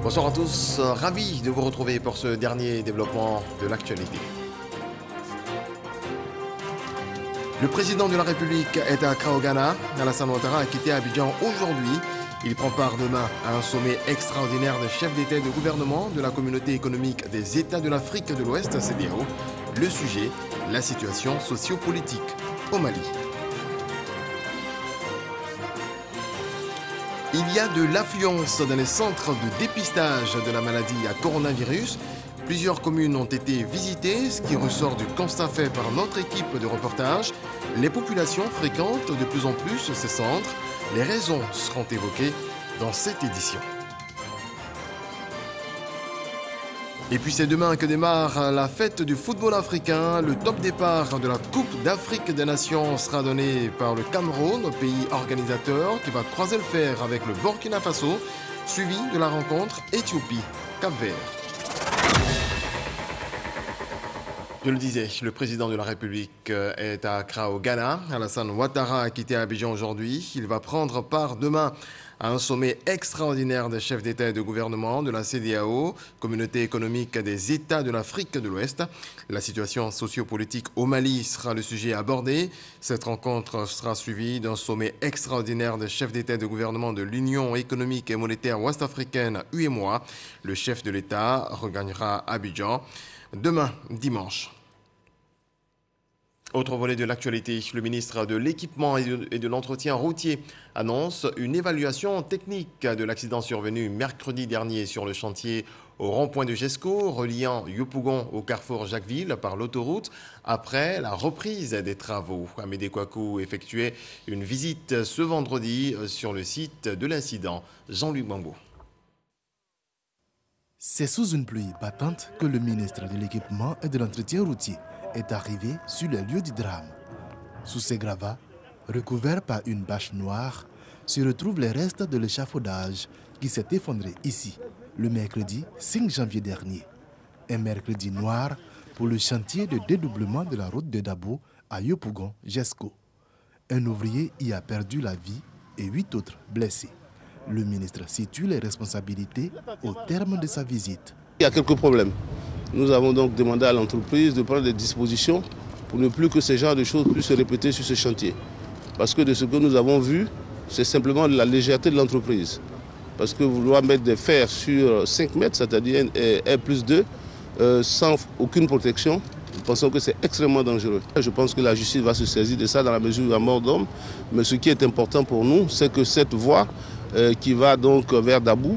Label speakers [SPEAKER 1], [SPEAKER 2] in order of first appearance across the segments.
[SPEAKER 1] Bonsoir à tous, ravi de vous retrouver pour ce dernier développement de l'actualité. Le président de la République est à Accra au Ghana. Alassane Ouattara a quitté Abidjan aujourd'hui. Il prend part demain à un sommet extraordinaire des chefs d'État et de gouvernement de la Communauté économique des États de l'Afrique de l'Ouest, CEDEAO. Le sujet, la situation sociopolitique au Mali. Il y a de l'affluence dans les centres de dépistage de la maladie à coronavirus. Plusieurs communes ont été visitées, ce qui ressort du constat fait par notre équipe de reportage. Les populations fréquentent de plus en plus ces centres. Les raisons seront évoquées dans cette édition. Et puis c'est demain que démarre la fête du football africain. Le top départ de la Coupe d'Afrique des Nations sera donné par le Cameroun, pays organisateur, qui va croiser le fer avec le Burkina Faso, suivi de la rencontre Éthiopie-Cap-Vert. Je le disais, le président de la République est à Accra au Ghana. Alassane Ouattara a quitté Abidjan aujourd'hui. Il va prendre part demain à un sommet extraordinaire des chefs d'État et de gouvernement de la CEDEAO, Communauté économique des États de l'Afrique de l'Ouest. La situation sociopolitique au Mali sera le sujet abordé. Cette rencontre sera suivie d'un sommet extraordinaire des chefs d'État et de gouvernement de l'Union économique et monétaire ouest-africaine, UEMOA. Le chef de l'État regagnera Abidjan demain, dimanche. Autre volet de l'actualité, le ministre de l'Équipement et de l'Entretien routier annonce une évaluation technique de l'accident survenu mercredi dernier sur le chantier au rond-point de Jesco, reliant Yopougon au carrefour Jacquesville par l'autoroute, après la reprise des travaux. Amédée Kouakou effectuait une visite ce vendredi sur le site de l'incident. Jean-Luc Bambo.
[SPEAKER 2] C'est sous une pluie battante que le ministre de l'Équipement et de l'Entretien routier est arrivé sur les lieux du drame. Sous ces gravats, recouverts par une bâche noire, se retrouvent les restes de l'échafaudage qui s'est effondré ici, le mercredi 5 janvier dernier. Un mercredi noir pour le chantier de dédoublement de la route de Dabo à Yopougon, Jesco. Un ouvrier y a perdu la vie et 8 autres blessés. Le ministre situe les responsabilités au terme de sa visite.
[SPEAKER 3] Il y a quelques problèmes. Nous avons donc demandé à l'entreprise de prendre des dispositions pour ne plus que ce genre de choses puissent se répéter sur ce chantier. Parce que de ce que nous avons vu, c'est simplement de la légèreté de l'entreprise. Parce que vouloir mettre des fers sur 5 mètres, c'est-à-dire R+2, sans aucune protection, nous pensons que c'est extrêmement dangereux. Je pense que la justice va se saisir de ça dans la mesure où il y a mort d'homme. Mais ce qui est important pour nous, c'est que cette voie qui va donc vers Dabou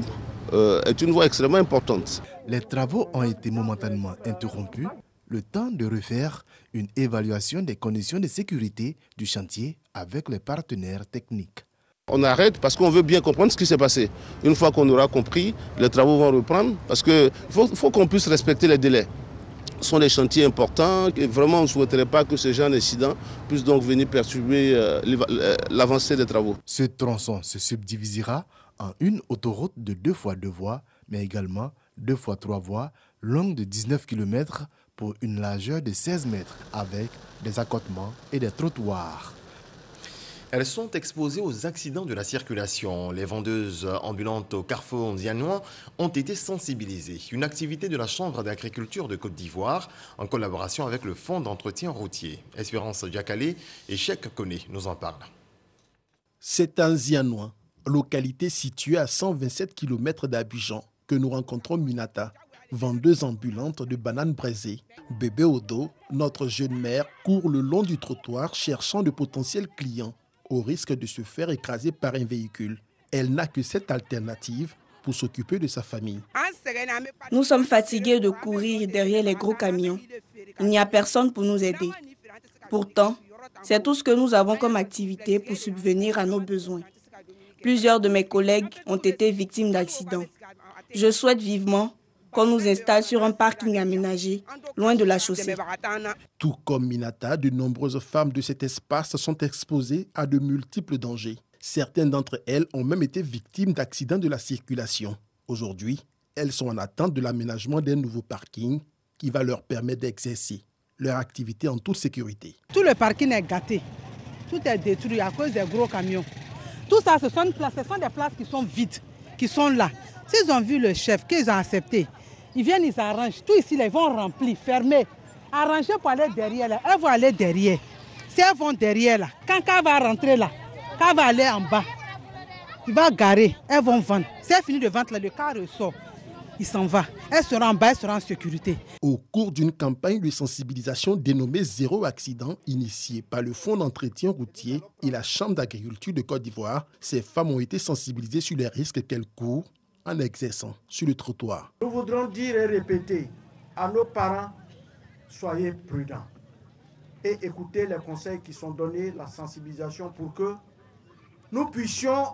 [SPEAKER 3] est une voie extrêmement importante.
[SPEAKER 2] Les travaux ont été momentanément interrompus, le temps de refaire une évaluation des conditions de sécurité du chantier avec les partenaires techniques.
[SPEAKER 3] On arrête parce qu'on veut bien comprendre ce qui s'est passé. Une fois qu'on aura compris, les travaux vont reprendre parce qu'il faut qu'on puisse respecter les délais. Ce sont des chantiers importants et vraiment on ne souhaiterait pas que ce genre d'incident puisse donc venir perturber l'avancée des travaux.
[SPEAKER 2] Ce tronçon se subdivisera en une autoroute de 2 fois 2 voies, mais également 2 fois 3 voies, longue de 19 km pour une largeur de 16 mètres avec des accotements et des trottoirs.
[SPEAKER 1] Elles sont exposées aux accidents de la circulation. Les vendeuses ambulantes au carrefour Ndianois ont été sensibilisées. Une activité de la Chambre d'agriculture de Côte d'Ivoire en collaboration avec le Fonds d'entretien routier. Espérance Diakale et Cheikh Koné nous en parlent.
[SPEAKER 4] C'est à Ndianois, localité située à 127 km d'Abidjan, que nous rencontrons Minata, vendeuse ambulante de bananes braisées. Bébé au dos, notre jeune mère court le long du trottoir cherchant de potentiels clients, au risque de se faire écraser par un véhicule. Elle n'a que cette alternative pour s'occuper de sa famille.
[SPEAKER 5] Nous sommes fatigués de courir derrière les gros camions. Il n'y a personne pour nous aider. Pourtant, c'est tout ce que nous avons comme activité pour subvenir à nos besoins. Plusieurs de mes collègues ont été victimes d'accidents. Je souhaite vivement qu'on nous installe sur un parking aménagé, loin de la chaussée.
[SPEAKER 4] Tout comme Minata, de nombreuses femmes de cet espace sont exposées à de multiples dangers. Certaines d'entre elles ont même été victimes d'accidents de la circulation. Aujourd'hui, elles sont en attente de l'aménagement d'un nouveau parking qui va leur permettre d'exercer leur activité en toute sécurité.
[SPEAKER 6] Tout le parking est gâté. Tout est détruit à cause des gros camions. Tout ça, ce sont des places qui sont vides. qui sont là, s'ils ont vu le chef, qu'ils ont accepté, ils viennent, ils arrangent. Tout ici, ils vont remplir, fermer, arranger pour aller derrière là. Elles vont aller derrière. Si elles vont derrière là, quand elle va rentrer là, quand elle va aller en bas, il va garer, elles vont vendre. Si elle finit de vendre là, le car ressort. Il s'en va. Elles seront en bas, elles seront en sécurité.
[SPEAKER 4] Au cours d'une campagne de sensibilisation dénommée Zéro Accident, initiée par le Fonds d'entretien routier et la Chambre d'agriculture de Côte d'Ivoire, ces femmes ont été sensibilisées sur les risques qu'elles courent en exerçant sur le trottoir.
[SPEAKER 7] Nous voudrons dire et répéter à nos parents, soyez prudents et écoutez les conseils qui sont donnés, la sensibilisation pour que nous puissions,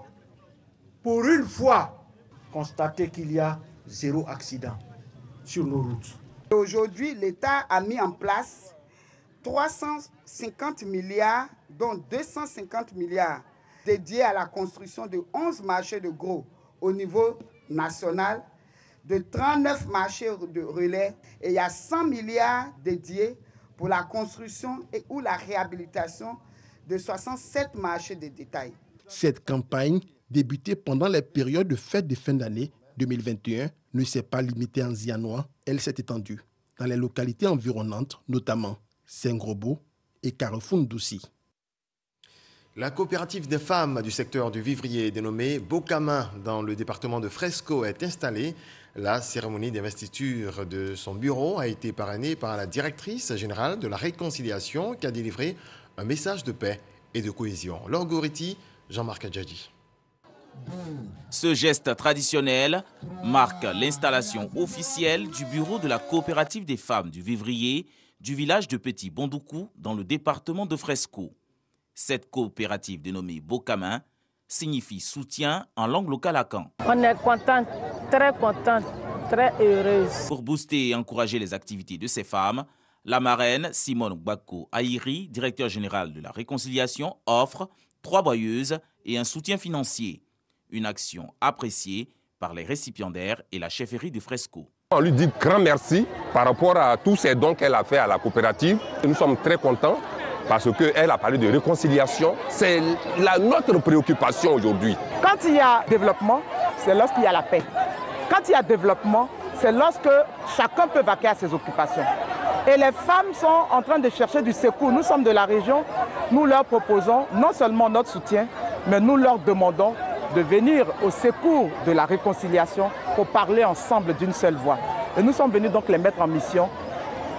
[SPEAKER 7] pour une fois, constater qu'il y a zéro accident sur nos routes.
[SPEAKER 8] Aujourd'hui, l'État a mis en place 350 milliards, dont 250 milliards dédiés à la construction de 11 marchés de gros au niveau national, de 39 marchés de relais, et il y a 100 milliards dédiés pour la construction et ou la réhabilitation de 67 marchés de détail.
[SPEAKER 4] Cette campagne, débutée pendant les périodes de fêtes de fin d'année 2021, ne s'est pas limitée en Zianois, elle s'est étendue dans les localités environnantes, notamment Saint-Grobo et Carrefour-Ndoussi.
[SPEAKER 1] La coopérative des femmes du secteur du vivrier dénommée Bocama dans le département de Fresco est installée. La cérémonie d'investiture de son bureau a été parrainée par la directrice générale de la réconciliation qui a délivré un message de paix et de cohésion. Laure Goretti, Jean-Marc Adjadji.
[SPEAKER 9] Ce geste traditionnel marque l'installation officielle du bureau de la coopérative des femmes du vivrier du village de Petit Bondoukou dans le département de Fresco. Cette coopérative dénommée Bocama signifie soutien en langue locale à Caen.
[SPEAKER 10] On est content, très heureuse.
[SPEAKER 9] Pour booster et encourager les activités de ces femmes, la marraine Simone Gbako Aïri, directeur général de la réconciliation, offre 3 broyeuses et un soutien financier. Une action appréciée par les récipiendaires et la chefferie de Fresco.
[SPEAKER 11] On lui dit grand merci par rapport à tous ces dons qu'elle a fait à la coopérative. Nous sommes très contents parce qu'elle a parlé de réconciliation. C'est notre préoccupation aujourd'hui.
[SPEAKER 10] Quand il y a développement, c'est lorsqu'il y a la paix. Quand il y a développement, c'est lorsque chacun peut vaquer à ses occupations. Et les femmes sont en train de chercher du secours. Nous sommes de la région, nous leur proposons non seulement notre soutien, mais nous leur demandons de venir au secours de la réconciliation pour parler ensemble d'une seule voix. Et nous sommes venus donc les mettre en mission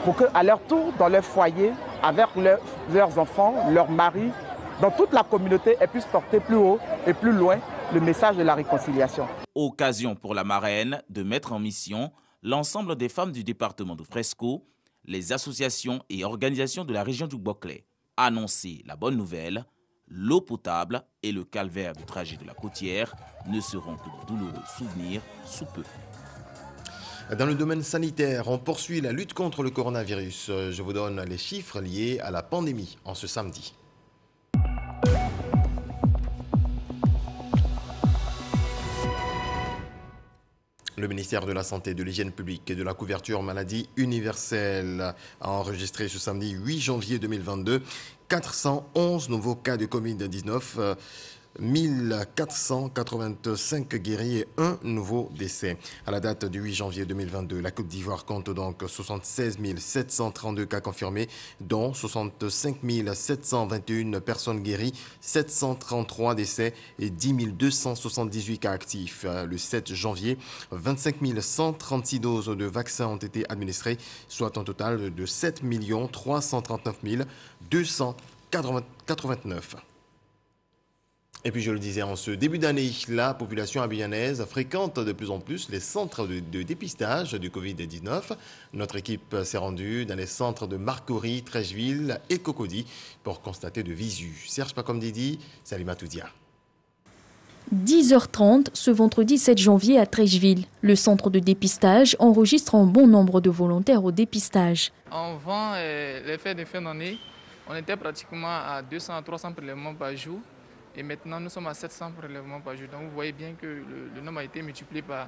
[SPEAKER 10] pour qu'à leur tour, dans leur foyer, avec leurs enfants, leurs maris, dans toute la communauté, elles puissent porter plus haut et plus loin le message de la réconciliation.
[SPEAKER 9] Occasion pour la marraine de mettre en mission l'ensemble des femmes du département de Fresco, les associations et organisations de la région du Boclé. Annoncer la bonne nouvelle, l'eau potable et le calvaire du trajet de la côtière ne seront que de douloureux souvenirs sous peu.
[SPEAKER 1] Dans le domaine sanitaire, on poursuit la lutte contre le coronavirus. Je vous donne les chiffres liés à la pandémie en ce samedi. Le ministère de la Santé, de l'Hygiène publique et de la couverture maladie universelle a enregistré ce samedi 8 janvier 2022 411 nouveaux cas de Covid-19, 1485 guéris et un nouveau décès. À la date du 8 janvier 2022, la Côte d'Ivoire compte donc 76 732 cas confirmés, dont 65 721 personnes guéries, 733 décès et 10 278 cas actifs. Le 7 janvier, 25 136 doses de vaccins ont été administrées, soit un total de 7 339 289. Et puis je le disais, en ce début d'année, la population abidjanaise fréquente de plus en plus les centres de dépistage du Covid-19. Notre équipe s'est rendue dans les centres de Marcory, Treichville et Cocody pour constater de visu. Serge Pacomdidi, Salima Toudia.
[SPEAKER 12] 10h30 ce vendredi 7 janvier à Treichville. Le centre de dépistage enregistre un bon nombre de volontaires au dépistage.
[SPEAKER 13] Avant les fêtes de fin d'année, on était pratiquement à 200 à 300 prélèvements par jour. Et maintenant, nous sommes à 700 prélèvements par jour. Donc, vous voyez bien que le nombre a été multiplié par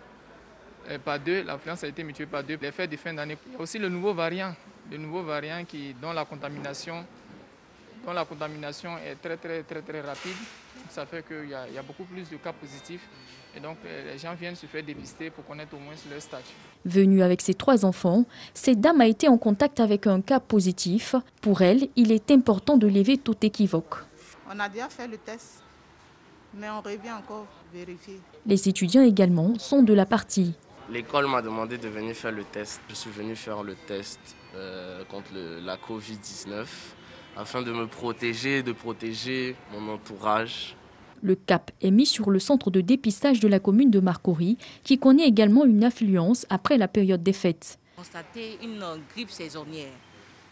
[SPEAKER 13] 2. L'affluence a été multipliée par 2. Les fêtes de fin d'année. Il y a aussi le nouveau variant qui, dont la contamination Donc la contamination est très rapide. Ça fait qu'il y a beaucoup plus de cas positifs. Et donc les gens viennent se faire dépister pour connaître au moins leur statut.
[SPEAKER 12] Venue avec ses 3 enfants, cette dame a été en contact avec un cas positif. Pour elle, il est important de lever tout équivoque.
[SPEAKER 14] On a déjà fait le test, mais on revient encore vérifier.
[SPEAKER 12] Les étudiants également sont de la partie.
[SPEAKER 15] L'école m'a demandé de venir faire le test. Je suis venu faire le test contre la Covid-19 afin de me protéger, de protéger mon entourage.
[SPEAKER 12] Le cap est mis sur le centre de dépistage de la commune de Marcory, qui connaît également une affluence après la période des fêtes.
[SPEAKER 16] Constaté une grippe saisonnière.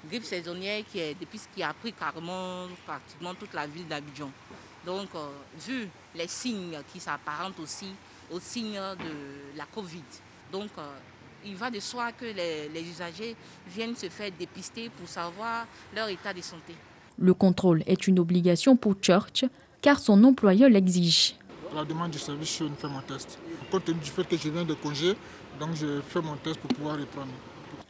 [SPEAKER 16] Grippe saisonnière qui a pris carrément pratiquement toute la ville d'Abidjan. Donc, vu les signes qui s'apparentent aussi aux signes de la Covid. Donc, il va de soi que les usagers viennent se faire dépister pour savoir leur état de santé.
[SPEAKER 12] Le contrôle est une obligation pour Church, car son employeur l'exige.
[SPEAKER 17] À la demande du service, je fais mon test. Compte tenu du fait que je viens de congé, donc je fais mon test pour pouvoir reprendre.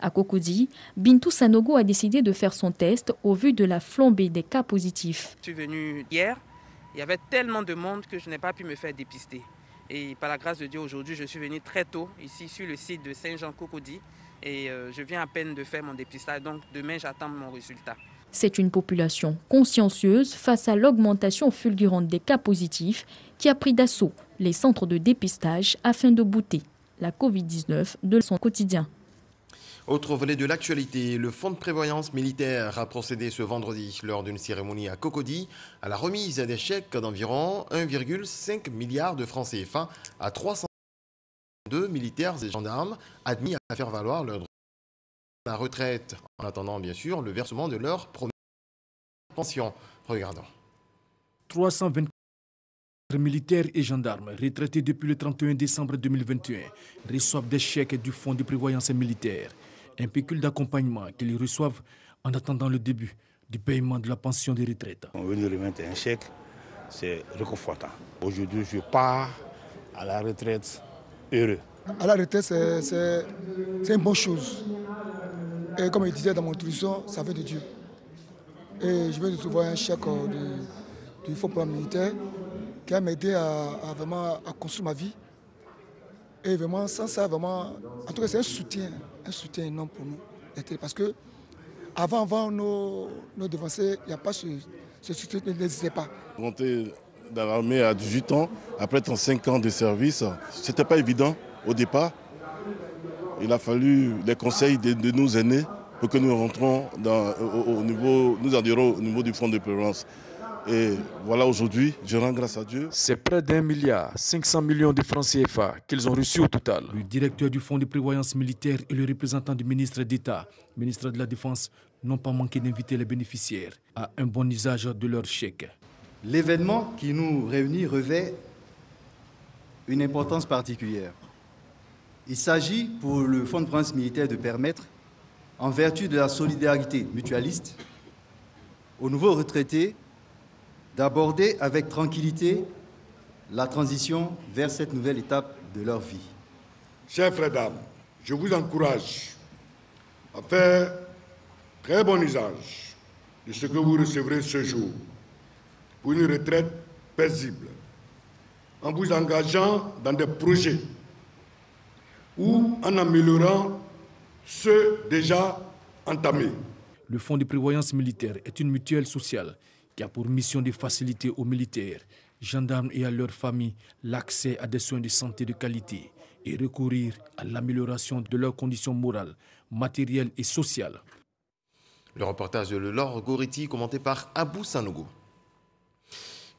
[SPEAKER 12] À Cocody, Bintou Sanogo a décidé de faire son test au vu de la flambée des cas positifs.
[SPEAKER 18] Je suis venue hier, il y avait tellement de monde que je n'ai pas pu me faire dépister. Et par la grâce de Dieu, aujourd'hui, je suis venu très tôt ici sur le site de Saint-Jean-Cocody et je viens à peine de faire mon dépistage. Donc demain, j'attends mon résultat.
[SPEAKER 12] C'est une population consciencieuse face à l'augmentation fulgurante des cas positifs qui a pris d'assaut les centres de dépistage afin de bouter la Covid-19 de son quotidien.
[SPEAKER 1] Autre volet de l'actualité, le Fonds de prévoyance militaire a procédé ce vendredi lors d'une cérémonie à Cocody à la remise des chèques d'environ 1,5 milliard de francs CFA à 302 militaires et gendarmes admis à faire valoir leur droit à la retraite, en attendant bien sûr le versement de leur première pension. Regardons.
[SPEAKER 19] 324 militaires et gendarmes retraités depuis le 31 décembre 2021 reçoivent des chèques du Fonds de prévoyance militaire, un pécule d'accompagnement qu'ils reçoivent en attendant le début du paiement de la pension de retraite.
[SPEAKER 20] On veut nous remettre un chèque, c'est réconfortant. Aujourd'hui, je pars à la retraite heureux.
[SPEAKER 21] À la retraite, c'est une bonne chose. Et comme je disais dans mon introduction, ça vient de Dieu. Et je viens de recevoir un chèque du Fonds militaire qui a m'aidé à construire ma vie. Et vraiment, sans ça, vraiment, en tout cas, c'est un soutien énorme pour nous. Parce que avant nos devanciers, il n'y a pas ce soutien, n'hésitez pas.
[SPEAKER 22] Rentrer dans l'armée à 18 ans, après 35 ans de service, ce n'était pas évident au départ. Il a fallu les conseils de nos aînés pour que nous rentrons nous adhérons au niveau du Fonds de prévoyance. Et voilà, aujourd'hui, je rends grâce à Dieu.
[SPEAKER 19] C'est près d'1,5 milliard de francs CFA qu'ils ont reçus au total. Le directeur du Fonds de prévoyance militaire et le représentant du ministre d'État, ministre de la Défense, n'ont pas manqué d'inviter les bénéficiaires à un bon usage de leur chèque.
[SPEAKER 23] L'événement qui nous réunit revêt une importance particulière. Il s'agit pour le Fonds de prévoyance militaire de permettre, en vertu de la solidarité mutualiste, aux nouveaux retraités d'aborder avec tranquillité la transition vers cette nouvelle étape de leur vie.
[SPEAKER 24] Chers frères, dames, je vous encourage à faire très bon usage de ce que vous recevrez ce jour pour une retraite paisible, en vous engageant dans des projets ou en améliorant ceux déjà entamés.
[SPEAKER 19] Le Fonds de prévoyance militaire est une mutuelle sociale qui a pour mission de faciliter aux militaires, gendarmes et à leurs familles l'accès à des soins de santé de qualité et recourir à l'amélioration de leurs conditions morales, matérielles et sociales.
[SPEAKER 1] Le reportage de Laure Goriti commenté par Abou Sanogo.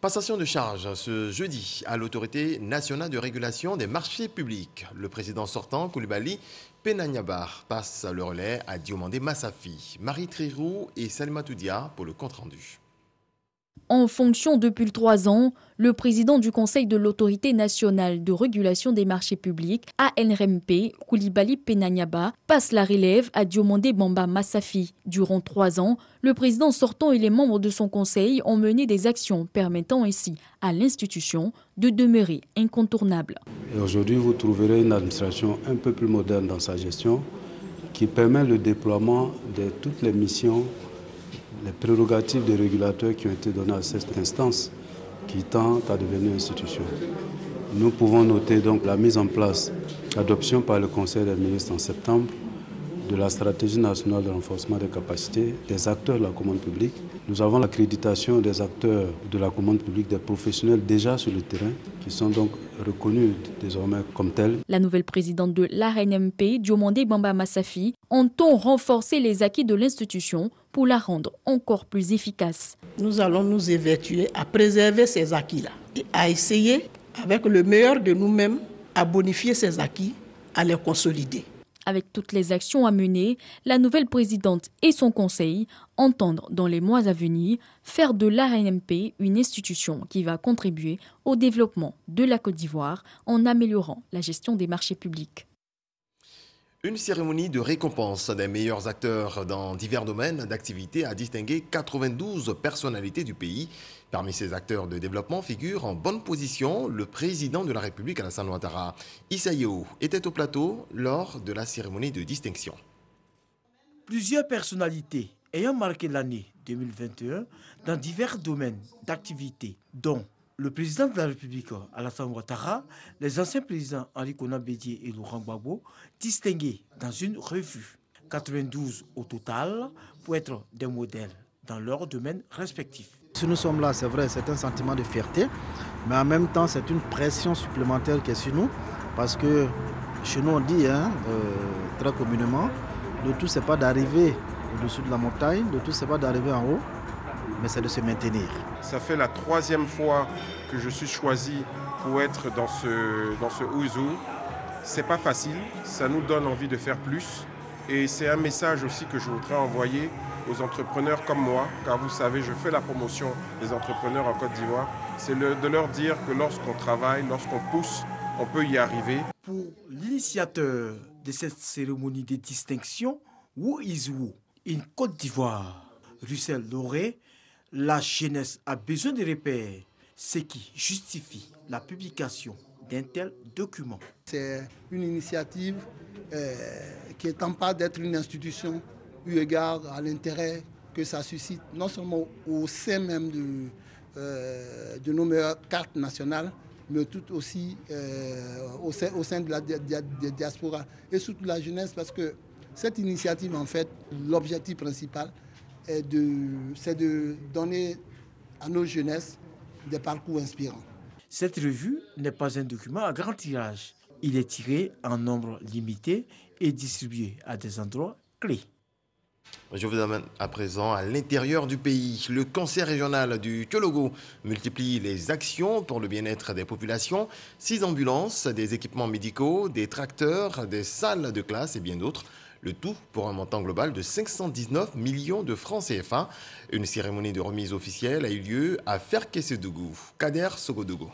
[SPEAKER 1] Passation de charge ce jeudi à l'autorité nationale de régulation des marchés publics. Le président sortant, Koulibaly Penagnabar, passe le relais à Diomandé Massafi, Marie Trirou et Salima Toudia pour le compte-rendu.
[SPEAKER 12] En fonction depuis 3 ans, le président du Conseil de l'Autorité nationale de régulation des marchés publics, ANRMP, Koulibaly Penagnabar, passe la relève à Diomandé Bamba Massafi. Durant 3 ans, le président sortant et les membres de son conseil ont mené des actions permettant ainsi à l'institution de demeurer incontournable.
[SPEAKER 25] Aujourd'hui, vous trouverez une administration un peu plus moderne dans sa gestion qui permet le déploiement de toutes les missions les prérogatives des régulateurs qui ont été données à cette instance qui tend à devenir institution. Nous pouvons noter donc la mise en place, l'adoption par le Conseil des ministres en septembre de la stratégie nationale de renforcement des capacités des acteurs de la commande publique. Nous avons l'accréditation des acteurs de la commande publique, des professionnels déjà sur le terrain, qui sont donc reconnus désormais comme tels.
[SPEAKER 12] La nouvelle présidente de l'ARNMP, Diomandé Bamba Massafi, entend renforcer les acquis de l'institution pour la rendre encore plus efficace.
[SPEAKER 2] Nous allons nous évertuer à préserver ces acquis-là et à essayer, avec le meilleur de nous-mêmes, à bonifier ces acquis, à les consolider.
[SPEAKER 12] Avec toutes les actions à mener, la nouvelle présidente et son conseil entendent, dans les mois à venir, faire de l'ARNMP une institution qui va contribuer au développement de la Côte d'Ivoire en améliorant la gestion des marchés publics.
[SPEAKER 1] Une cérémonie de récompense des meilleurs acteurs dans divers domaines d'activité a distingué 92 personnalités du pays. Parmi ces acteurs de développement figure en bonne position le président de la République, Alassane Ouattara. Issa Yeo était au plateau lors de la cérémonie de distinction.
[SPEAKER 4] Plusieurs personnalités ayant marqué l'année 2021 dans divers domaines d'activité, dont le président de la République, Alassane Ouattara, les anciens présidents Henri Konan Bédié et Laurent Gbagbo, distingués dans une revue. 92 au total pour être des modèles dans leurs domaines respectifs.
[SPEAKER 3] Si nous sommes là, c'est vrai, c'est un sentiment de fierté, mais en même temps, c'est une pression supplémentaire qui est sur nous, parce que chez nous, on dit, très communément, le tout, c'est pas d'arriver au-dessus de la montagne, le tout, c'est pas d'arriver en haut, mais c'est de se maintenir.
[SPEAKER 5] Ça fait la 3e fois que je suis choisi pour être dans ce Ouzou. C'est pas facile, ça nous donne envie de faire plus. Et c'est un message aussi que je voudrais envoyer aux entrepreneurs comme moi, car vous savez, je fais la promotion des entrepreneurs en Côte d'Ivoire. C'est de leur dire que lorsqu'on travaille, lorsqu'on pousse, on peut y arriver.
[SPEAKER 4] Pour l'initiateur de cette cérémonie de distinction, Wu Izou, une Côte d'Ivoire, Russell Loré, la jeunesse a besoin de repères, ce qui justifie la publication d'un tel document.
[SPEAKER 6] C'est une initiative qui n'étend pas d'être une institution eu égard à l'intérêt que ça suscite, non seulement au sein même de nos meilleures cartes nationales, mais tout aussi au sein de la diaspora et surtout la jeunesse, parce que cette initiative, en fait, l'objectif principal, c'est de donner à nos jeunesses des parcours inspirants.
[SPEAKER 4] Cette revue n'est pas un document à grand tirage. Il est tiré en nombre limité et distribué à des endroits clés.
[SPEAKER 1] Je vous amène à présent à l'intérieur du pays. Le conseil régional du Tchologo multiplie les actions pour le bien-être des populations. 6 ambulances, des équipements médicaux, des tracteurs, des salles de classe et bien d'autres. Le tout pour un montant global de 519 millions de francs CFA. Une cérémonie de remise officielle a eu lieu à Ferkessédougou. Kader Sogodogo.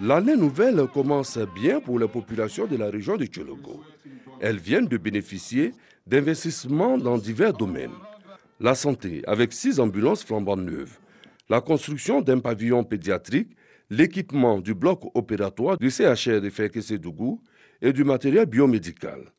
[SPEAKER 7] L'année nouvelle commence bien pour la population de la région de Tchologo. Elles viennent de bénéficier d'investissements dans divers domaines. La santé, avec 6 ambulances flambant neuves. La construction d'un pavillon pédiatrique, l'équipement du bloc opératoire du CHR de Ferkessédougou et du matériel biomédical.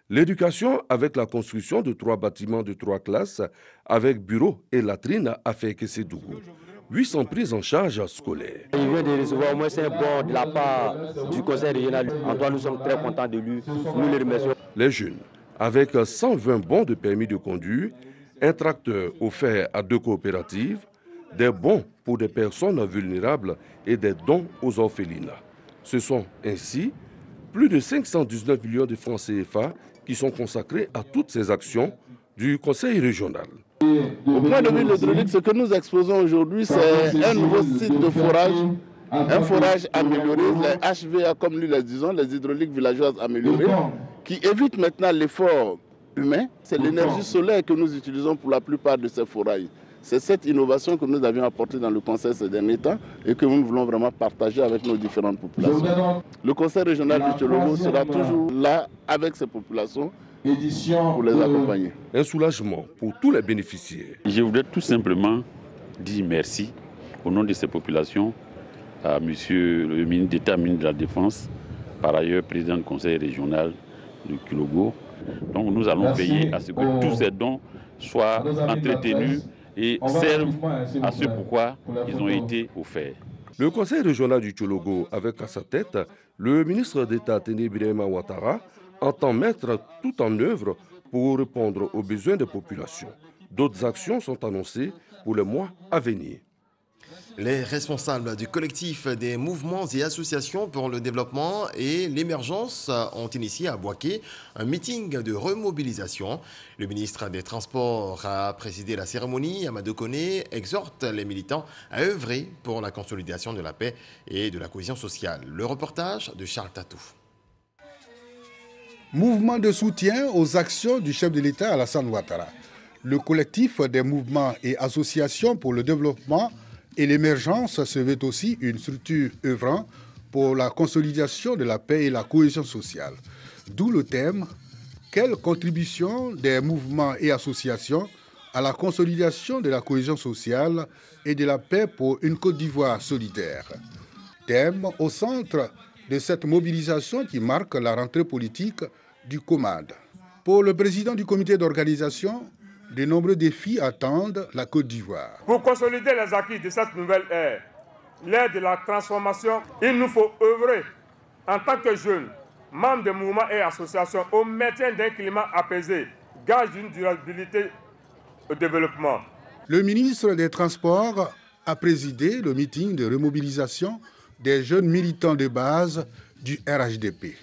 [SPEAKER 7] L'éducation avec la construction de 3 bâtiments de 3 classes avec bureaux et latrines à Ferkessédougou. 800 prises en charge scolaires.
[SPEAKER 26] Il vient de recevoir au moins un bon de la part du conseil régional. En toi, nous sommes très contents de lui. Nous les remercions.
[SPEAKER 7] Les jeunes, avec 120 bons de permis de conduire, un tracteur offert à 2 coopératives, des bons pour des personnes vulnérables et des dons aux orphelinats. Ce sont ainsi plus de 519 millions de francs CFA qui sont consacrés à toutes ces actions du conseil régional.
[SPEAKER 27] Au point de vue de l'hydraulique, ce que nous exposons aujourd'hui, c'est un nouveau site de forage, un forage amélioré, les HVA comme nous les disons, les hydrauliques villageoises améliorées, qui évite maintenant l'effort humain. C'est l'énergie solaire que nous utilisons pour la plupart de ces forages. C'est cette innovation que nous avions apportée dans le conseil ces derniers temps et que nous voulons vraiment partager avec nos différentes populations. Le conseil régional du Tchologo sera toujours là avec ces populations pour les accompagner.
[SPEAKER 7] Un soulagement pour tous les bénéficiaires.
[SPEAKER 28] Je voudrais tout simplement dire merci au nom de ces populations à monsieur le ministre d'État, ministre de la Défense, par ailleurs président du conseil régional, de Kilogo. Donc nous allons veiller à ce que tous ces dons soient entretenus et servent à ce pourquoi ils ont été offerts.
[SPEAKER 7] Le conseil régional du Tchologo, avec à sa tête le ministre d'État Téné Birahima Ouattara, entend mettre tout en œuvre pour répondre aux besoins des populations. D'autres actions sont annoncées pour les mois à venir.
[SPEAKER 1] Les responsables du collectif des mouvements et associations pour le développement et l'émergence ont initié à Bouaké un meeting de remobilisation. Le ministre des Transports a présidé la cérémonie. Amadou Koné exhorte les militants à œuvrer pour la consolidation de la paix et de la cohésion sociale. Le reportage de Charles Tatou.
[SPEAKER 8] Mouvement de soutien aux actions du chef de l'État Alassane Ouattara. Le collectif des mouvements et associations pour le développement et l'émergence se veut aussi une structure œuvrant pour la consolidation de la paix et la cohésion sociale. D'où le thème « Quelle contribution des mouvements et associations à la consolidation de la cohésion sociale et de la paix pour une Côte d'Ivoire solidaire ?» Thème au centre de cette mobilisation qui marque la rentrée politique du COMAD. Pour le président du comité d'organisation, de nombreux défis attendent la Côte d'Ivoire.
[SPEAKER 9] Pour consolider les acquis de cette nouvelle ère, l'ère de la transformation, il nous faut œuvrer en tant que jeunes, membres de mouvements et associations, au maintien d'un climat apaisé, gage d'une durabilité au développement.
[SPEAKER 8] Le ministre des Transports a présidé le meeting de remobilisation des jeunes militants de base du RHDP.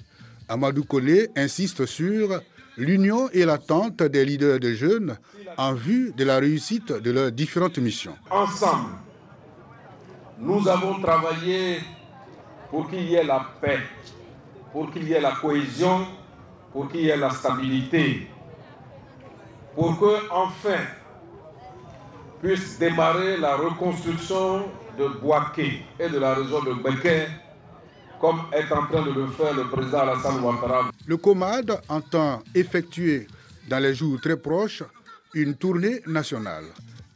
[SPEAKER 8] Amadou Koné insiste sur l'union et l'attente des leaders de jeunes en vue de la réussite de leurs différentes missions.
[SPEAKER 9] Ensemble, nous avons travaillé pour qu'il y ait la paix, pour qu'il y ait la cohésion, pour qu'il y ait la stabilité, pour que enfin puisse démarrer la reconstruction de Bouaké et de la région de Béké, comme est en train de le faire le président Alassane Ouattara.
[SPEAKER 8] Le COMAD entend effectuer dans les jours très proches une tournée nationale.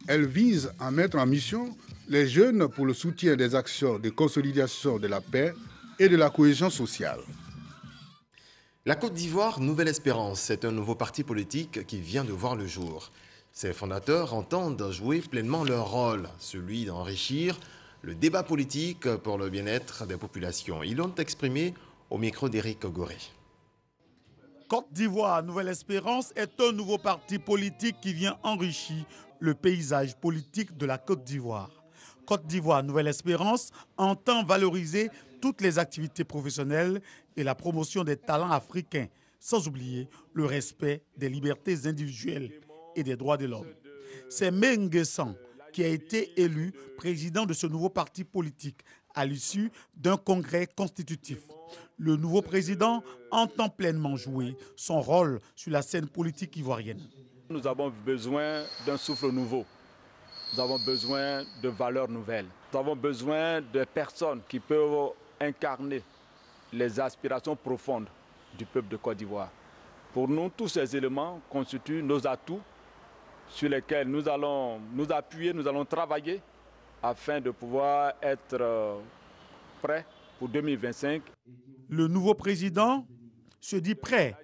[SPEAKER 8] Elle vise à mettre en mission les jeunes pour le soutien des actions de consolidation de la paix et de la cohésion sociale.
[SPEAKER 1] La Côte d'Ivoire Nouvelle Espérance, c'est un nouveau parti politique qui vient de voir le jour. Ses fondateurs entendent jouer pleinement leur rôle, celui d'enrichir le débat politique pour le bien-être des populations. Ils l'ont exprimé au micro d'Éric Goré.
[SPEAKER 10] Côte d'Ivoire Nouvelle Espérance est un nouveau parti politique qui vient enrichir le paysage politique de la Côte d'Ivoire. Côte d'Ivoire Nouvelle Espérance entend valoriser toutes les activités professionnelles et la promotion des talents africains, sans oublier le respect des libertés individuelles et des droits de l'homme. C'est Mengessan qui a été élu président de ce nouveau parti politique à l'issue d'un congrès constitutif. Le nouveau président entend pleinement jouer son rôle sur la scène politique ivoirienne.
[SPEAKER 11] Nous avons besoin d'un souffle nouveau. Nous avons besoin de valeurs nouvelles. Nous avons besoin de personnes qui peuvent incarner les aspirations profondes du peuple de Côte d'Ivoire. Pour nous, tous ces éléments constituent nos atouts sur lesquels nous allons nous appuyer, nous allons travailler afin de pouvoir être prêts pour 2025.
[SPEAKER 10] Le nouveau président se dit prêt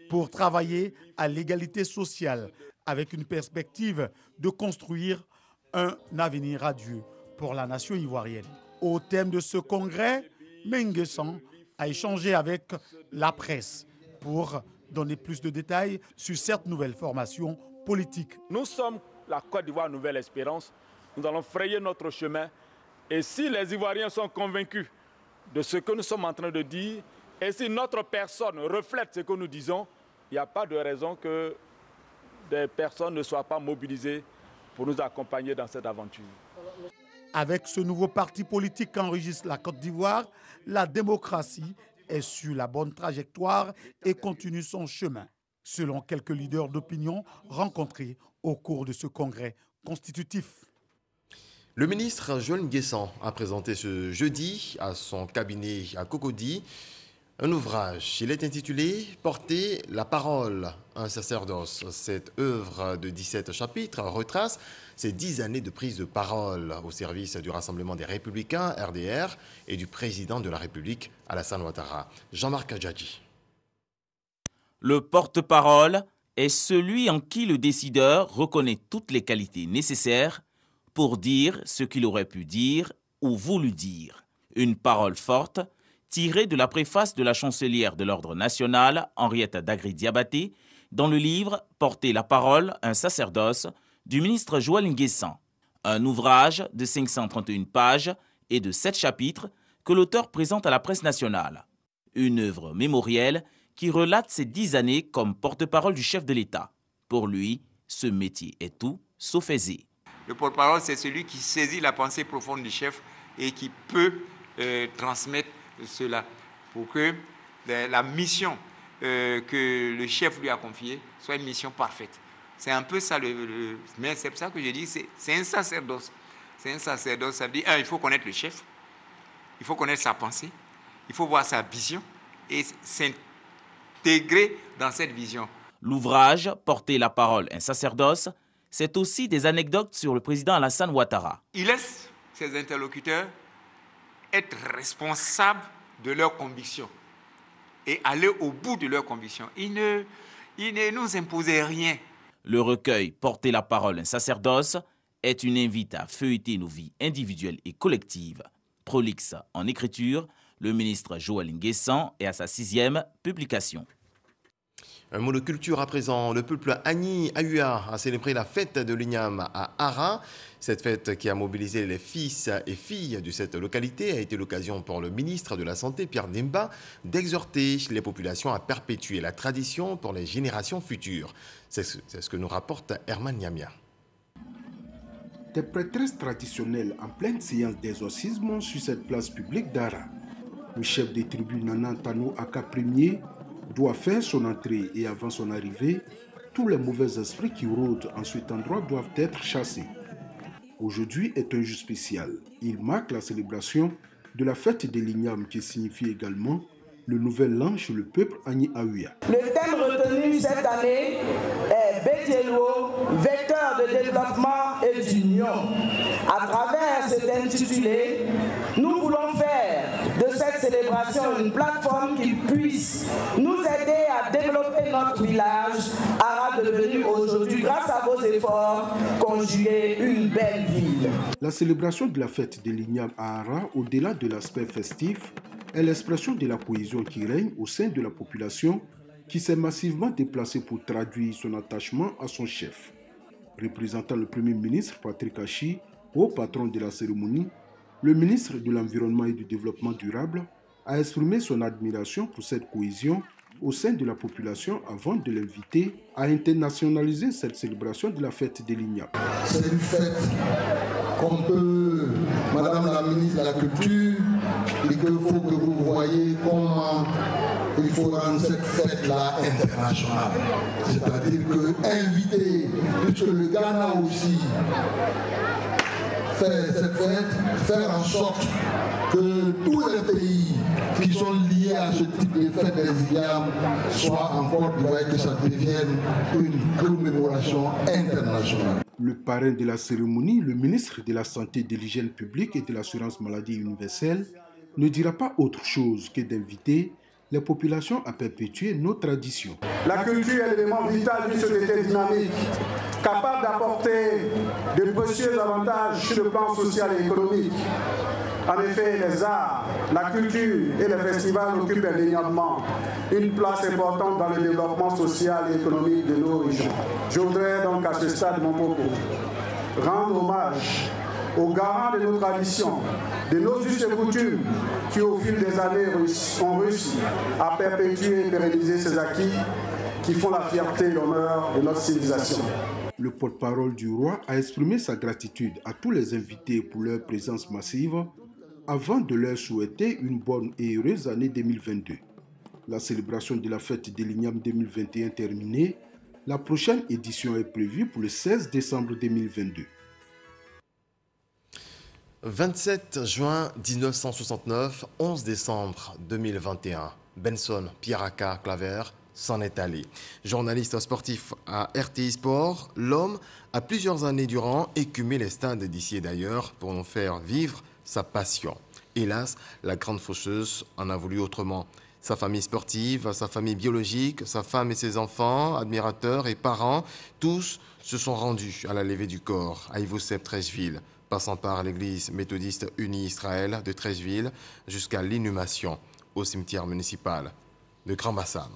[SPEAKER 10] pour travailler à l'égalité sociale avec une perspective de construire un avenir radieux pour la nation ivoirienne. Au thème de ce congrès, Mengessan a échangé avec la presse pour donner plus de détails sur cette nouvelle formation politique.
[SPEAKER 11] Nous sommes la Côte d'Ivoire Nouvelle Espérance. Nous allons frayer notre chemin. Et si les Ivoiriens sont convaincus de ce que nous sommes en train de dire, et si notre personne reflète ce que nous disons, il n'y a pas de raison que des personnes ne soient pas mobilisées pour nous accompagner dans cette aventure.
[SPEAKER 10] Avec ce nouveau parti politique qu'enregistre la Côte d'Ivoire, la démocratie est sur la bonne trajectoire et continue son chemin, selon quelques leaders d'opinion rencontrés au cours de ce congrès constitutif.
[SPEAKER 1] Le ministre Joël Nguessan a présenté ce jeudi à son cabinet à Cocody un ouvrage. Il est intitulé « Porter la parole, un sacerdoce ». Cette œuvre de 17 chapitres retrace ces 10 années de prise de parole au service du Rassemblement des Républicains, RDR, et du président de la République, Alassane Ouattara. Jean-Marc Adjadji.
[SPEAKER 13] Le porte-parole est celui en qui le décideur reconnaît toutes les qualités nécessaires pour dire ce qu'il aurait pu dire ou voulu dire. Une parole forte tirée de la préface de la chancelière de l'Ordre national, Henriette Dagri-Diabaté, dans le livre « Porter la parole, un sacerdoce » du ministre Joël Nguessan. Un ouvrage de 531 pages et de 7 chapitres que l'auteur présente à la presse nationale. Une œuvre mémorielle qui relate ses 10 années comme porte-parole du chef de l'État. Pour lui, ce métier est tout sauf aisé.
[SPEAKER 14] Le porte-parole, c'est celui qui saisit la pensée profonde du chef et qui peut transmettre cela pour que la mission que le chef lui a confiée soit une mission parfaite. C'est un peu ça, mais c'est pour ça que je dis c'est un sacerdoce. C'est un sacerdoce, ça veut dire, il faut connaître le chef, il faut connaître sa pensée, il faut voir sa vision et s'intégrer dans cette vision.
[SPEAKER 13] L'ouvrage « Porter la parole, un sacerdoce », c'est aussi des anecdotes sur le président Alassane Ouattara.
[SPEAKER 14] Il laisse ses interlocuteurs être responsables de leurs convictions et aller au bout de leurs convictions. Il ne nous imposait rien.
[SPEAKER 13] Le recueil « Porter la parole, un sacerdoce » est une invite à feuilleter nos vies individuelles et collectives. Prolixe en écriture, le ministre Joël Nguessan est à sa 6e publication.
[SPEAKER 1] Un mot de culture à présent. Le peuple Agni Ahua a célébré la fête de l'Igname à Ara. Cette fête qui a mobilisé les fils et filles de cette localité a été l'occasion pour le ministre de la Santé, Pierre Demba, d'exhorter les populations à perpétuer la tradition pour les générations futures. C'est ce que nous rapporte Herman Niamia.
[SPEAKER 4] Des prêtresses traditionnelles en pleine séance d'exorcisme sur cette place publique d'Ara. Le chef des tribus Nana Tano Aka Ier doit faire son entrée et avant son arrivée, tous les mauvais esprits qui rôdent en cet endroit doivent être chassés. Aujourd'hui est un jour spécial. Il marque la célébration de la fête de l'Igname qui signifie également le nouvel an chez le peuple Agni Ahua.
[SPEAKER 15] Le thème retenu cette année est Bétielo, vecteur de développement et d'union. À travers cet intitulé, nous voulons faire de cette célébration une plateforme qui puisse nous aider à développer notre village, Ara devenu aujourd'hui, grâce à vos efforts, conjuguer une belle ville.
[SPEAKER 4] La célébration de la fête de l'Igname à Ara, au-delà de l'aspect festif, est l'expression de la cohésion qui règne au sein de la population qui s'est massivement déplacée pour traduire son attachement à son chef. Représentant le Premier ministre Patrick Achi, haut patron de la cérémonie, le ministre de l'Environnement et du Développement durable a exprimé son admiration pour cette cohésion au sein de la population avant de l'inviter à internationaliser cette célébration de la fête de l'Igname.
[SPEAKER 24] C'est une fête qu'on peut, Madame la ministre de la Culture, et qu'il faut que vous voyez comment il faut rendre cette fête-là internationale. C'est-à-dire que inviter, puisque le Ghana aussi fait cette fête, faire en sorte que tous les pays qui sont liés à ce type de fête des Ignames soient en Côte d'Ivoire, que ça devienne une commémoration internationale.
[SPEAKER 4] Le parrain de la cérémonie, le ministre de la Santé, de l'Hygiène publique et de l'Assurance maladie universelle, ne dira pas autre chose que d'inviter les populations à perpétuer nos traditions.
[SPEAKER 16] La culture est l'élément vital d'une société dynamique, capable d'apporter de précieux avantages sur le plan social et économique. En effet, les arts, la culture et les festivals occupent indéniablement une place importante dans le développement social et économique de nos régions. Je voudrais donc à ce stade de mon propos rendre hommage aux garants de nos traditions, de nos us et coutumes qui au fil des années ont réussi à perpétuer et pérenniser ces acquis qui font la fierté et l'honneur de notre civilisation.
[SPEAKER 4] Le porte-parole du roi a exprimé sa gratitude à tous les invités pour leur présence massive avant de leur souhaiter une bonne et heureuse année 2022. La célébration de la fête de l'Igname 2021 terminée, la prochaine édition est prévue pour le 16 décembre 2022.
[SPEAKER 1] 27 juin 1969, 11 décembre 2021. Benson Pierraka Claver s'en est allé. Journaliste sportif à RTI Sport, l'homme a plusieurs années durant écumé les stades d'ici et d'ailleurs pour nous faire vivre sa passion. Hélas, la grande faucheuse en a voulu autrement. Sa famille sportive, sa famille biologique, sa femme et ses enfants, admirateurs et parents, tous se sont rendus à la levée du corps à Ivosep-Treichville, passant par l'église méthodiste unie Israël de Treichville jusqu'à l'inhumation au cimetière municipal de Grand Bassam.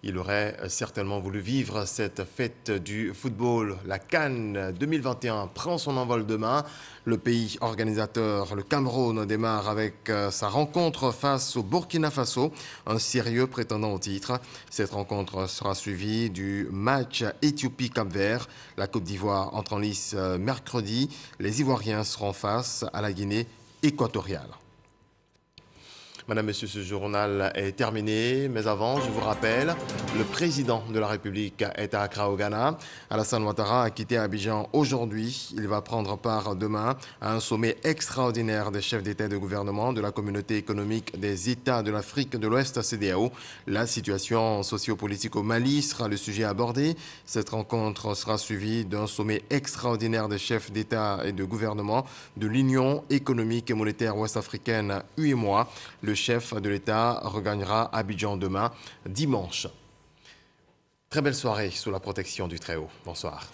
[SPEAKER 1] Il aurait certainement voulu vivre cette fête du football. La CAN 2021 prend son envol demain. Le pays organisateur, le Cameroun, démarre avec sa rencontre face au Burkina Faso, un sérieux prétendant au titre. Cette rencontre sera suivie du match Éthiopie-Cap-Vert. La Côte d'Ivoire entre en lice mercredi. Les Ivoiriens seront face à la Guinée équatoriale. Madame, Monsieur, ce journal est terminé, mais avant, je vous rappelle, le président de la République est à Accra au Ghana. Alassane Ouattara a quitté Abidjan aujourd'hui. Il va prendre part demain à un sommet extraordinaire des chefs d'État et de gouvernement de la communauté économique des États de l'Afrique de l'Ouest, CEDEAO. La situation sociopolitique au Mali sera le sujet abordé. Cette rencontre sera suivie d'un sommet extraordinaire des chefs d'État et de gouvernement de l'Union économique et monétaire ouest-africaine, UEMOA. Le chef de l'État regagnera Abidjan demain, dimanche. Très belle soirée sous la protection du Très-Haut. Bonsoir.